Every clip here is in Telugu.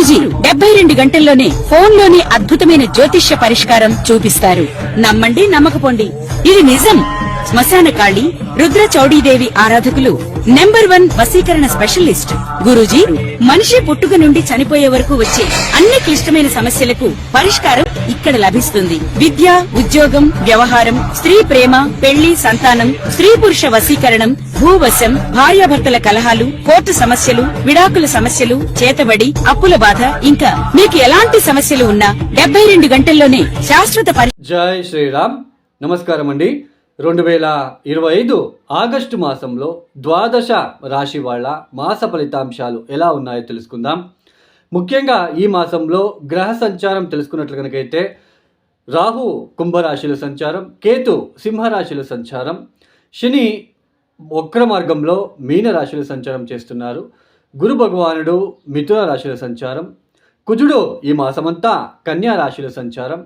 గురూజీ 72 గంటల్లోనే ఫోన్లోని అద్భుతమైన జ్యోతిష్య పరిష్కారం చూపిస్తారు. నమ్మండి, నమ్మకపోండి, ఇది నిజం. శ్మశాన కాళి రుద్ర చౌడీదేవి ఆరాధకులు నంబర్ 1 వశీకరణ స్పెషలిస్ట్. గురూజీ మనిషి పుట్టుక నుండి చనిపోయే వరకు వచ్చే అన్ని క్లిష్టమైన సమస్యలకు పరిష్కారం ఇక్కడ లభిస్తుంది. విద్య, ఉద్యోగం, వ్యవహారం, స్త్రీ ప్రేమ, పెళ్లి, సంతానం, స్త్రీ పురుష వశీకరణం, భూవశం, భార్యాభర్తల కలహాలు, కోర్టు సమస్యలు, విడాకుల సమస్యలు, చేతబడి, అప్పుల బాధ, ఇంకా మీకు ఎలాంటి సమస్యలు ఉన్నా 72 గంటల్లోనే శాశ్వత జై శ్రీరామ్. నమస్కారం అండి. 2025 ఆగస్టు మాసంలో ద్వాదశ రాశి వాళ్ళ మాస ఫలితాంశాలు ఎలా ఉన్నాయో తెలుసుకుందాం. ముఖ్యంగా ఈ మాసంలో గ్రహ సంచారం తెలుసుకున్నట్లు కనుకైతే రాహు కుంభరాశిలో సంచారం, కేతు సింహరాశిలో సంచారం, శని వక్ర మార్గంలో మీన రాశిలో సంచారం చేస్తున్నారు, గురు భగవానుడు మిథున రాశిలో సంచారం, కుజుడు ఈ మాసమంతా కన్యా రాశిలో సంచారం,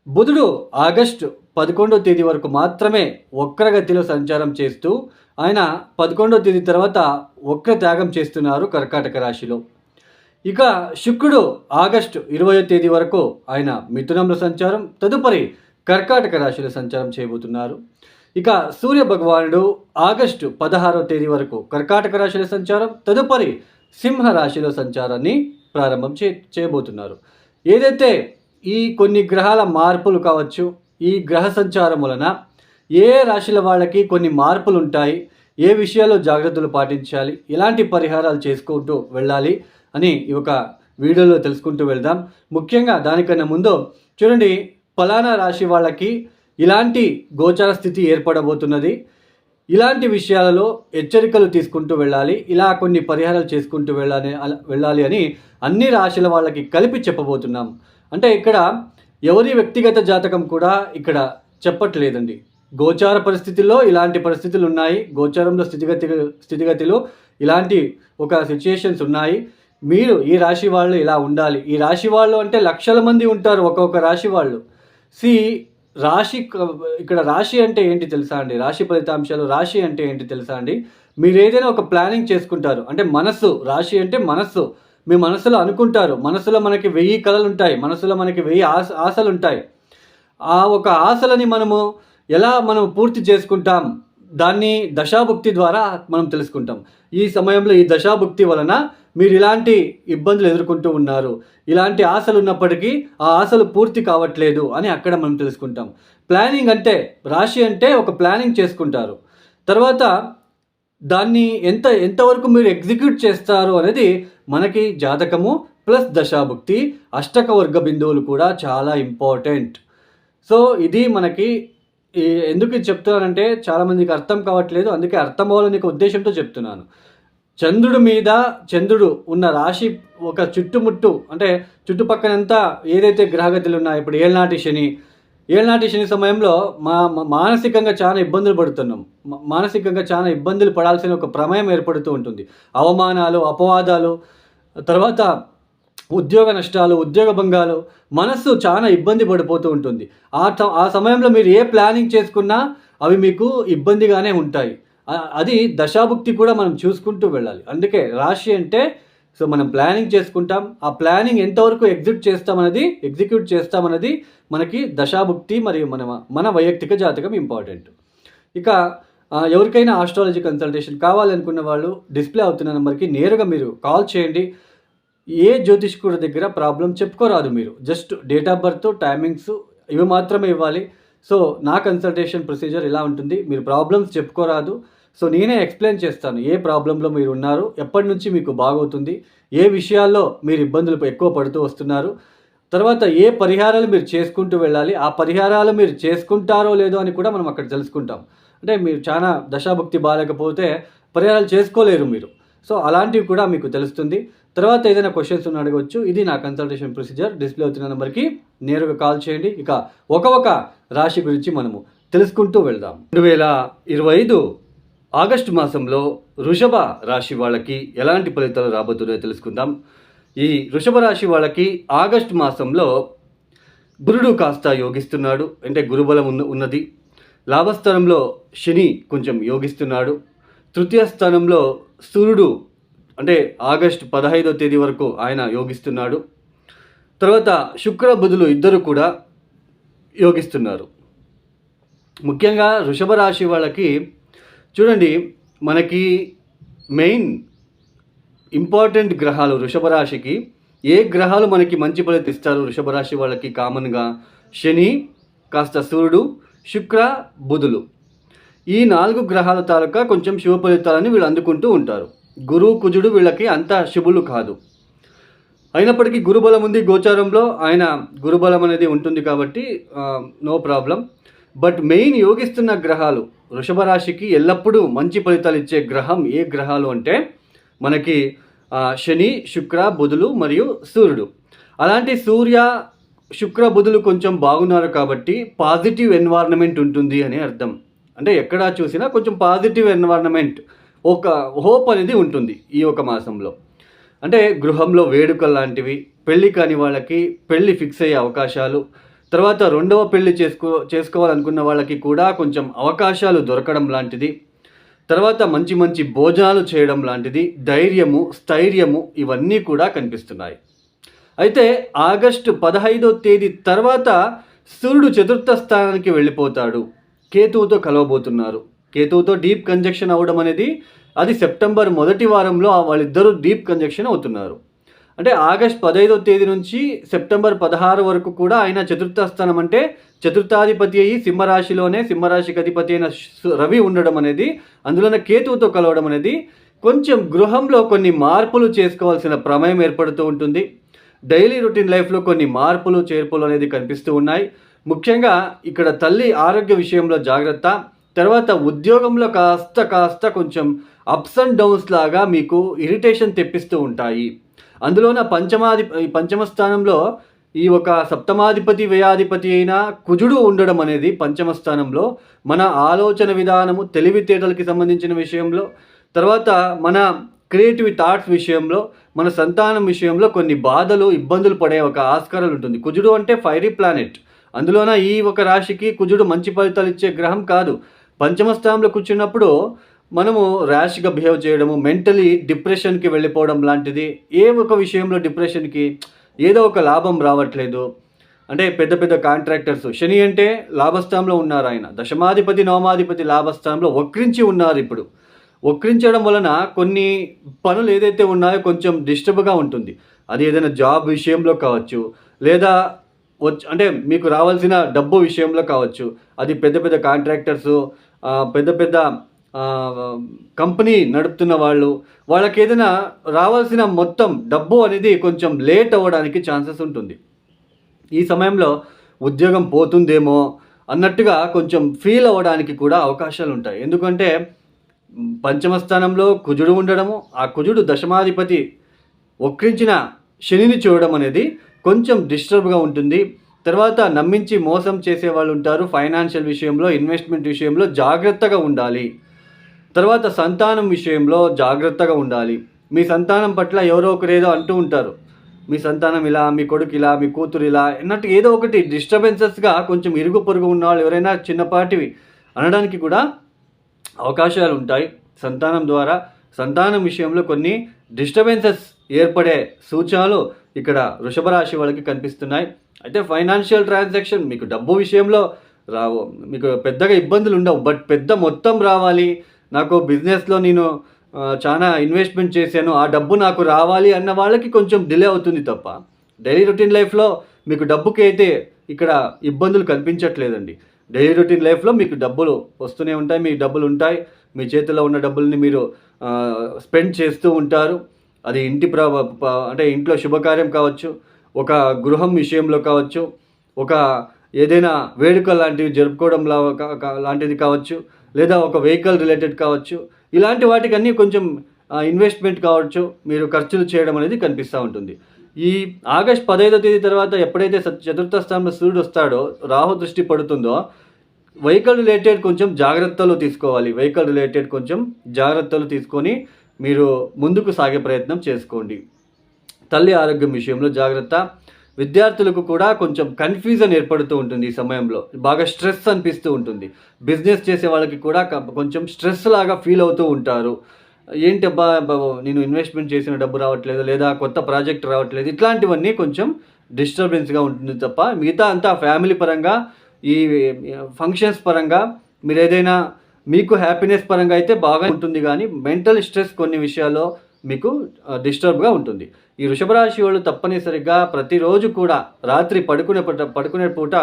బుధుడు ఆగస్టు 11వ తేదీ వరకు మాత్రమే వక్రగతిలో సంచారం చేస్తూ ఆయన 11వ తేదీ తర్వాత వక్ర త్యాగం చేస్తున్నారు కర్కాటక రాశిలో. ఇక శుక్రుడు ఆగస్టు 20వ తేదీ వరకు ఆయన మిథునంలో సంచారం, తదుపరి కర్కాటక రాశిలో సంచారం చేయబోతున్నారు. ఇక సూర్య భగవానుడు ఆగస్టు 16వ తేదీ వరకు కర్కాటక రాశిలో సంచారం, తదుపరి సింహ రాశిలో సంచారాన్ని ప్రారంభం చేయబోతున్నారు. ఏదైతే ఈ కొన్ని గ్రహాల మార్పులు కావచ్చు, ఈ గ్రహ సంచారం వలన ఏ రాశుల వాళ్ళకి కొన్ని మార్పులు ఉంటాయి, ఏ విషయాల్లో జాగ్రత్తలు పాటించాలి, ఎలాంటి పరిహారాలు చేసుకుంటూ వెళ్ళాలి అని ఈ ఒక వీడియోలో తెలుసుకుంటూ వెళ్దాం. ముఖ్యంగా దానికన్నా ముందు చూడండి, ఫలానా రాశి వాళ్ళకి ఇలాంటి గోచార స్థితి ఏర్పడబోతున్నది, ఇలాంటి విషయాలలో హెచ్చరికలు తీసుకుంటూ వెళ్ళాలి, ఇలా కొన్ని పరిహారాలు చేసుకుంటూ వెళ్ళాలి అని అన్ని రాశుల వాళ్ళకి కలిపి చెప్పబోతున్నాం. అంటే ఇక్కడ ఎవరి వ్యక్తిగత జాతకం కూడా ఇక్కడ చెప్పట్లేదండి. గోచార పరిస్థితుల్లో ఇలాంటి పరిస్థితులు ఉన్నాయి, గోచారంలో స్థితిగతిలో ఇలాంటి ఒక సిచ్యుయేషన్స్ ఉన్నాయి, మీరు ఈ రాశి వాళ్ళు ఇలా ఉండాలి. ఈ రాశి వాళ్ళు అంటే లక్షల మంది ఉంటారు ఒక్కొక్క రాశి వాళ్ళు. రాశి ఇక్కడ రాశి అంటే ఏంటి తెలుసా అండి? రాశి ఫలితాంశాలు రాశి అంటే ఏంటి తెలుసా అండి? మీరు ఏదైనా ఒక ప్లానింగ్ చేసుకుంటారు అంటే మనస్సు, రాశి అంటే మనస్సు. మీ మనసులో అనుకుంటారు, మనసులో మనకి 1000 కళలు ఉంటాయి, మనసులో మనకి 1000 ఆశలు ఉంటాయి. ఆ ఒక ఆశలని మనం పూర్తి చేసుకుంటాం, దాన్ని దశాభుక్తి ద్వారా మనం తెలుసుకుంటాం. ఈ సమయంలో ఈ దశాభుక్తి వలన మీరు ఇలాంటి ఇబ్బందులు ఎదుర్కొంటూ ఉన్నారు, ఇలాంటి ఆశలు ఉన్నప్పటికీ ఆ ఆశలు పూర్తి కావట్లేదు అని అక్కడ మనం తెలుసుకుంటాం. ప్లానింగ్ అంటే రాశి అంటే ఒక ప్లానింగ్ చేసుకుంటారు, తర్వాత దాన్ని ఎంతవరకు మీరు ఎగ్జిక్యూట్ చేస్తారు అనేది మనకి జాతకము ప్లస్ దశాభుక్తి, అష్టక వర్గ బిందువులు కూడా చాలా ఇంపార్టెంట్. సో ఇది మనకి ఎందుకు చెప్తున్నానంటే చాలామందికి అర్థం కావట్లేదు, అందుకే అర్థం అవ్వాలనే ఉద్దేశంతో చెప్తున్నాను. చంద్రుడు ఉన్న రాశి ఒక చుట్టుముట్టు అంటే చుట్టుపక్కనంతా ఏదైతే గ్రహగతులు ఉన్నాయో, ఇప్పుడు ఏళ్ళనాటి శని సమయంలో మానసికంగా చాలా ఇబ్బందులు పడుతున్నాం, మానసికంగా చాలా ఇబ్బందులు పడాల్సిన ఒక ప్రమేయం ఏర్పడుతూ ఉంటుంది. అవమానాలు, అపవాదాలు, తర్వాత ఉద్యోగ నష్టాలు, ఉద్యోగ భంగాలు, మనస్సు చాలా ఇబ్బంది పడిపోతూ ఉంటుంది. ఆ సమయంలో మీరు ఏ ప్లానింగ్ చేసుకున్నా అవి మీకు ఇబ్బందిగానే ఉంటాయి. అది దశాభుక్తి కూడా మనం చూసుకుంటూ వెళ్ళాలి. అందుకే రాశి అంటే మనం ప్లానింగ్ చేసుకుంటాం, ఆ ప్లానింగ్ ఎంతవరకు ఎగ్జిక్యూట్ చేస్తామన్నది మనకి దశాభుక్తి మరియు మన వైయక్తిక జాతకం ఇంపార్టెంట్. ఇక ఎవరికైనా ఆస్ట్రాలజీ కన్సల్టేషన్ కావాలనుకున్న వాళ్ళు డిస్ప్లే అవుతున్న నెంబర్కి నేరుగా మీరు కాల్ చేయండి. ఏ జ్యోతిష్కుడి దగ్గర ప్రాబ్లం చెప్పుకోరాదు, మీరు just date of birth, timings ఇవి మాత్రమే ఇవ్వాలి. సో నా కన్సల్టేషన్ ప్రొసీజర్ ఇలా ఉంటుంది, మీరు ప్రాబ్లమ్స్ చెప్పుకోరాదు. సో నేనే ఎక్స్ప్లెయిన్ చేస్తాను ఏ ప్రాబ్లంలో మీరు ఉన్నారు, ఎప్పటి నుంచి మీకు బాగవుతుంది, ఏ విషయాల్లో మీరు ఇబ్బందులు ఎక్కువ పడుతూ వస్తున్నారు, తర్వాత ఏ పరిహారాలు మీరు చేసుకుంటూ వెళ్ళాలి, ఆ పరిహారాలు మీరు చేసుకుంటారో లేదో అని కూడా మనం అక్కడ తెలుసుకుంటాం. అంటే మీరు చాలా దశాభుక్తి బాగాలేకపోతే పరిహారాలు చేసుకోలేరు మీరు, సో అలాంటివి కూడా మీకు తెలుస్తుంది. తర్వాత ఏదైనా క్వశ్చన్స్ ఉన్న అడగవచ్చు. ఇది నా కన్సల్టేషన్ ప్రొసీజర్, డిస్ప్లే అవుతున్న నెంబర్కి నేరుగా కాల్ చేయండి. ఇక ఒక రాశి గురించి మనము తెలుసుకుంటూ వెళ్దాం. 2025 ఆగస్టు మాసంలో వృషభ రాశి వాళ్ళకి ఎలాంటి ఫలితాలు రాబోతున్నాయో తెలుసుకుందాం. ఈ వృషభ రాశి వాళ్ళకి ఆగస్టు మాసంలో గురుడు కాస్త యోగిస్తున్నాడు, అంటే గురుబలం ఉన్నది. లాభస్థానంలో శని కొంచెం యోగిస్తున్నాడు. తృతీయ స్థానంలో సూర్యుడు అంటే ఆగస్టు 15వ తేదీ వరకు ఆయన యోగిస్తున్నాడు. తర్వాత శుక్ర బుధులు ఇద్దరు కూడా యోగిస్తున్నారు. ముఖ్యంగా వృషభ రాశి వాళ్ళకి చూడండి, మనకి మెయిన్ ఇంపార్టెంట్ గ్రహాలు వృషభ రాశికి ఏ గ్రహాలు మనకి మంచి ఫలితం ఇస్తారు వృషభ రాశి వాళ్ళకి కామన్గా? శని, కాస్త సూర్యుడు, శుక్ర, బుధులు. ఈ 4 గ్రహాల తాలూకా కొంచెం శుభ ఫలితాలని వీళ్ళు అందుకుంటూ ఉంటారు. గురువు, కుజుడు వీళ్ళకి అంత శుభులు కాదు. అయినప్పటికీ గురుబలం ఉంది గోచారంలో, ఆయన గురుబలం అనేది ఉంటుంది కాబట్టి నో ప్రాబ్లం. బట్ మెయిన్ యోగిస్తున్న గ్రహాలు వృషభ రాశికి ఎల్లప్పుడూ మంచి ఫలితాలు ఇచ్చే గ్రహం ఏ గ్రహాలు అంటే మనకి శని, శుక్ర, బుధులు మరియు సూర్యుడు. అలాంటి సూర్య, శుక్ర, బుధులు కొంచెం బాగున్నారు కాబట్టి పాజిటివ్ ఎన్వైరన్మెంట్ ఉంటుంది అని అర్థం. అంటే ఎక్కడ చూసినా కొంచెం పాజిటివ్ ఎన్వైరన్మెంట్, ఒక హోప్ అనేది ఉంటుంది ఈ ఒక మాసంలో. అంటే గృహంలో వేడుకలు లాంటివి, పెళ్ళి కాని వాళ్ళకి పెళ్ళి ఫిక్స్ అయ్యే అవకాశాలు, తర్వాత రెండవ పెళ్ళి చేసుకోవాలనుకున్న వాళ్ళకి కూడా కొంచెం అవకాశాలు దొరకడం లాంటిది, తర్వాత మంచి మంచి భోజనాలు చేయడం లాంటిది, ధైర్యము, స్థైర్యము ఇవన్నీ కూడా కనిపిస్తున్నాయి. అయితే ఆగస్టు 15వ తేదీ తర్వాత సూర్యుడు చతుర్థ స్థానానికి వెళ్ళిపోతాడు. కేతువుతో కలవబోతున్నారు. కేతువుతో డీప్ కంజక్షన్ అవ్వడం అనేది అది సెప్టెంబర్ మొదటి వారంలో వాళ్ళిద్దరూ డీప్ కంజక్షన్ అవుతున్నారు. అంటే ఆగస్ట్ 15వ తేదీ నుంచి సెప్టెంబర్ 16 వరకు కూడా ఆయన చతుర్థ స్థానం, అంటే చతుర్థాధిపతి అయ్యి సింహరాశికి అధిపతి అయిన రవి ఉండడం అనేది, అందులోనే కేతువుతో కలవడం అనేది కొంచెం గృహంలో కొన్ని మార్పులు చేసుకోవాల్సిన ప్రమేయం ఏర్పడుతూ ఉంటుంది. డైలీ రొటీన్ లైఫ్లో కొన్ని మార్పులు చేర్పులు అనేది కనిపిస్తూ ఉన్నాయి. ముఖ్యంగా ఇక్కడ తల్లి ఆరోగ్య విషయంలో జాగ్రత్త. తర్వాత ఉద్యోగంలో కాస్త కొంచెం అప్స్ అండ్ డౌన్స్ లాగా మీకు ఇరిటేషన్ తెప్పిస్తూ ఉంటాయి. అందులోన పంచమ స్థానంలో ఈ ఒక సప్తమాధిపతి వ్యయాధిపతి అయిన కుజుడు ఉండడం అనేది పంచమ స్థానంలో మన ఆలోచన విధానము, తెలివితేటలకి సంబంధించిన విషయంలో, తర్వాత మన క్రియేటివ్ థాట్స్ విషయంలో, మన సంతానం విషయంలో కొన్ని బాధలు, ఇబ్బందులు పడే ఒక ఆస్కారం ఉంటుంది. కుజుడు అంటే ఫైరీ ప్లానెట్. అందులోన ఈ ఒక రాశికి కుజుడు మంచి ఫలితాలు ఇచ్చే గ్రహం కాదు. పంచమ స్థానంలో కూర్చున్నప్పుడు మనము ర్యాష్గా బిహేవ్ చేయడము, మెంటలీ డిప్రెషన్కి వెళ్ళిపోవడం లాంటిది. ఏ ఒక విషయంలో డిప్రెషన్కి, ఏదో ఒక లాభం రావట్లేదు. అంటే పెద్ద పెద్ద కాంట్రాక్టర్స్, శని అంటే లాభస్థానంలో ఉన్నారు, ఆయన దశమాధిపతి, నవమాధిపతి లాభస్థానంలో వక్రించి ఉన్నారు. ఇప్పుడు వక్రించడం వలన కొన్ని పనులు ఏదైతే ఉన్నాయో కొంచెం డిస్టర్బ్గా ఉంటుంది. అది ఏదైనా జాబ్ విషయంలో కావచ్చు, లేదా అంటే మీకు రావాల్సిన డబ్బు విషయంలో కావచ్చు. అది పెద్ద పెద్ద కాంట్రాక్టర్సు, పెద్ద కంపెనీ నడుపుతున్న వాళ్ళకి ఏదైనా రావాల్సిన మొత్తం డబ్బు అనేది కొంచెం లేట్ అవ్వడానికి ఛాన్సెస్ ఉంటుంది. ఈ సమయంలో ఉద్యోగం పోతుందేమో అన్నట్టుగా కొంచెం ఫీల్ అవ్వడానికి కూడా అవకాశాలు ఉంటాయి. ఎందుకంటే పంచమ స్థానంలో కుజుడు ఉండడము, ఆ కుజుడు దశమాధిపతి వక్రించిన శనిని చూడడం అనేది కొంచెం డిస్టర్బ్గా ఉంటుంది. తర్వాత నమ్మించి మోసం చేసే వాళ్ళు ఉంటారు. ఫైనాన్షియల్ విషయంలో, ఇన్వెస్ట్మెంట్ విషయంలో జాగ్రత్తగా ఉండాలి. తర్వాత సంతానం విషయంలో జాగ్రత్తగా ఉండాలి. మీ సంతానం పట్ల ఎవరో ఒకరు ఏదో అంటూ ఉంటారు, మీ సంతానం ఇలా, మీ కొడుకు ఇలా, మీ కూతురు ఇలా అన్నట్టు ఏదో ఒకటి డిస్టర్బెన్సెస్గా కొంచెం ఇరుగు పొరుగు ఉన్న వాళ్ళు ఎవరైనా చిన్నపాటివి అనడానికి కూడా అవకాశాలు ఉంటాయి. సంతానం ద్వారా సంతానం విషయంలో కొన్ని డిస్టర్బెన్సెస్ ఏర్పడే సూచనలు ఇక్కడ వృషభ రాశి వాళ్ళకి కనిపిస్తున్నాయి. అయితే ఫైనాన్షియల్ ట్రాన్సాక్షన్, మీకు డబ్బు విషయంలో మీకు పెద్దగా ఇబ్బందులు ఉండవు. బట్ పెద్ద మొత్తం రావాలి, నాకు బిజినెస్లో నేను చాలా ఇన్వెస్ట్మెంట్ చేశాను, ఆ డబ్బు నాకు రావాలి అన్న వాళ్ళకి కొంచెం డిలే అవుతుంది తప్ప డైలీ రొటీన్ లైఫ్లో మీకు డబ్బుకి అయితే ఇక్కడ ఇబ్బందులు కనిపించట్లేదండి. డైలీ రొటీన్ లైఫ్లో మీకు డబ్బులు వస్తూనే ఉంటాయి, మీకు డబ్బులు ఉంటాయి. మీ చేతిలో ఉన్న డబ్బుల్ని మీరు స్పెండ్ చేస్తూ ఉంటారు. అది అంటే ఇంట్లో శుభకార్యం కావచ్చు, ఒక గృహం విషయంలో కావచ్చు, ఒక ఏదైనా వేడుక లాంటివి జరుపుకోవడం లాంటిది కావచ్చు, లేదా ఒక వెహికల్ రిలేటెడ్ కావచ్చు. ఇలాంటి వాటికన్నీ కొంచెం ఇన్వెస్ట్మెంట్ కావచ్చు, మీరు ఖర్చులు చేయడం అనేది కనిపిస్తూ ఉంటుంది. ఈ ఆగస్ట్ 15వ తేదీ తర్వాత ఎప్పుడైతే చతుర్థ స్థానంలో సూర్యుడు వస్తాడో, రాహు దృష్టి పడుతుందో, వెహికల్ రిలేటెడ్ కొంచెం జాగ్రత్తలు తీసుకోవాలి. వెహికల్ రిలేటెడ్ కొంచెం జాగ్రత్తలు తీసుకొని మీరు ముందుకు సాగే ప్రయత్నం చేసుకోండి. తల్లి ఆరోగ్యం విషయంలో జాగ్రత్త. విద్యార్థులకు కూడా కొంచెం కన్ఫ్యూజన్ ఏర్పడుతూ ఉంటుంది. ఈ సమయంలో బాగా స్ట్రెస్ అనిపిస్తూ ఉంటుంది. బిజినెస్ చేసే వాళ్ళకి కూడా కొంచెం స్ట్రెస్ లాగా ఫీల్ అవుతూ ఉంటారు. ఏంటబ్బా బాబు నేను ఇన్వెస్ట్మెంట్ చేసిన డబ్బు రావట్లేదు, లేదా కొత్త ప్రాజెక్ట్ రావట్లేదు, ఇట్లాంటివన్నీ కొంచెం డిస్టర్బెన్స్గా ఉంటుంది తప్ప మిగతా అంతా ఫ్యామిలీ పరంగా, ఈ ఫంక్షన్స్ పరంగా, మీరు ఏదైనా మీకు హ్యాపీనెస్ పరంగా అయితే బాగా ఉంటుంది. కానీ మెంటల్ స్ట్రెస్ కొన్ని విషయాల్లో మీకు డిస్టర్బ్గా ఉంటుంది. ఈ వృషభ రాశి వాళ్ళు తప్పనిసరిగా ప్రతిరోజు కూడా రాత్రి పడుకునే పూట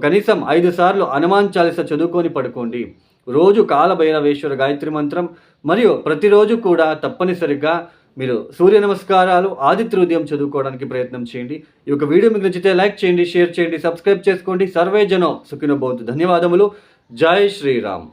కనీసం 5 సార్లు హనుమాన్ చాలీస చదువుకొని పడుకోండి. రోజు కాలభైరవేశ్వర గాయత్రి మంత్రం మరియు ప్రతిరోజు కూడా తప్పనిసరిగా మీరు సూర్య నమస్కారాలు, ఆదిత్య హృదయం చదువుకోవడానికి ప్రయత్నం చేయండి. ఈ యొక్క వీడియో మీకు నచ్చితే లైక్ చేయండి, షేర్ చేయండి, సబ్స్క్రైబ్ చేసుకోండి. సర్వే జనో సుఖినో భవంతు. ధన్యవాదములు. జై శ్రీరామ్.